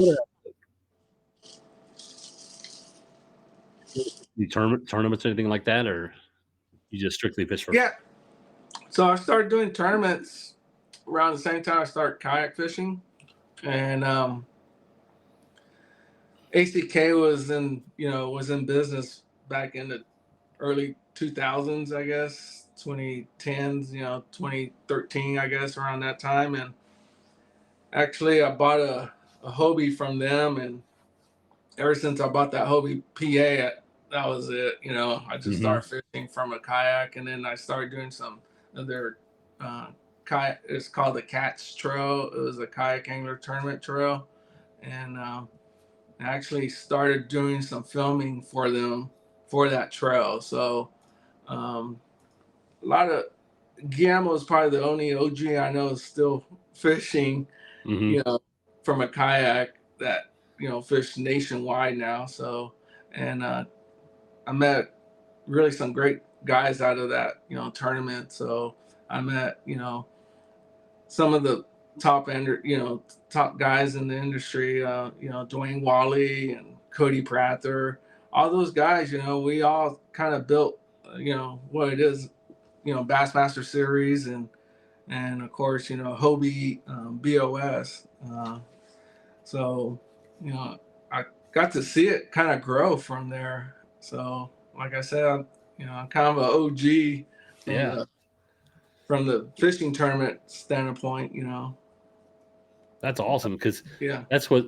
You tournaments or anything like that, or you just strictly fish for? Yeah. So I started doing tournaments around the same time I started kayak fishing, and ACK was in business back in the early 2000s, I guess, 2010s, 2013, I guess, around that time. And actually, I bought a Hobie from them, and ever since I bought that Hobie PA, that was it. I just Mhm. started fishing from a kayak, and then I started doing some other kayak. It's called the Cats Trail. It was a kayak angler tournament trail, and I actually started doing some filming for them for that trail. So um, a lot of Guillermo is probably the only OG I know is still fishing, Mhm. you know, from a kayak that fish nationwide now. So, and I met really some great guys out of that tournament. So I met some of the top guys in the industry. Dwayne Wally and Cody Prather, all those guys. We all kind of built what it is, Bassmaster Series, and of course Hobie, BOS. So I got to see it kind of grow from there. So like I said, I'm kind of an OG from Yeah. the fishing tournament standpoint. That's awesome because Yeah. that's what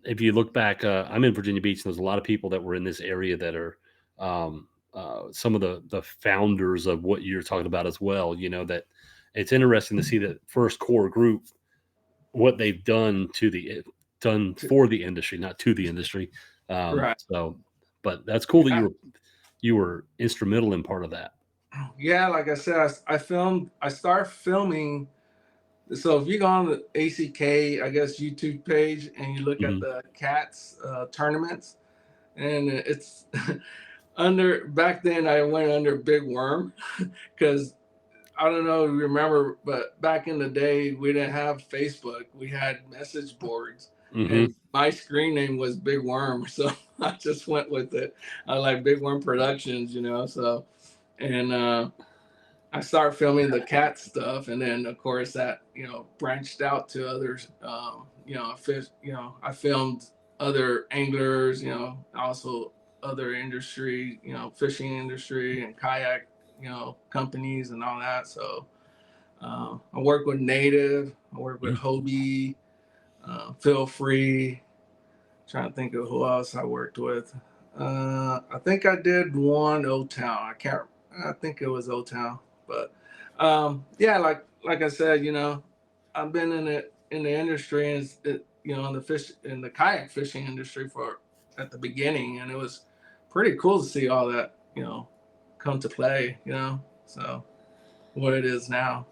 if you look back, I'm in Virginia Beach, and there's a lot of people that were in this area that are, some of the founders of what you're talking about as well, that it's interesting to see that first core group, what they've done for the industry, not to the industry. Right. So, but that's cool that Yeah. you were instrumental in part of that. Yeah. Like I said, I started filming. So if you go on the ACK, I guess, YouTube page and you look at Mhm. the cats tournaments, and it's under back then I went under Big Worm because I don't know if you remember, but back in the day we didn't have Facebook. We had message boards, and Mhm. my screen name was Big Worm, so I just went with it. I like Big Worm Productions. So and I started filming the cat stuff, and then of course that branched out to others. I filmed other anglers, also other industry, fishing industry and kayak, companies and all that. So I work with Native, I work with Mhm. Hobie, Feel Free. Trying to think of who else I worked with. I think I did one O Town. I can't. I think it was O Town, but yeah, like I said, I've been in the industry, and in the kayak fishing industry for at the beginning, and it was pretty cool to see all that come to play. So what it is now.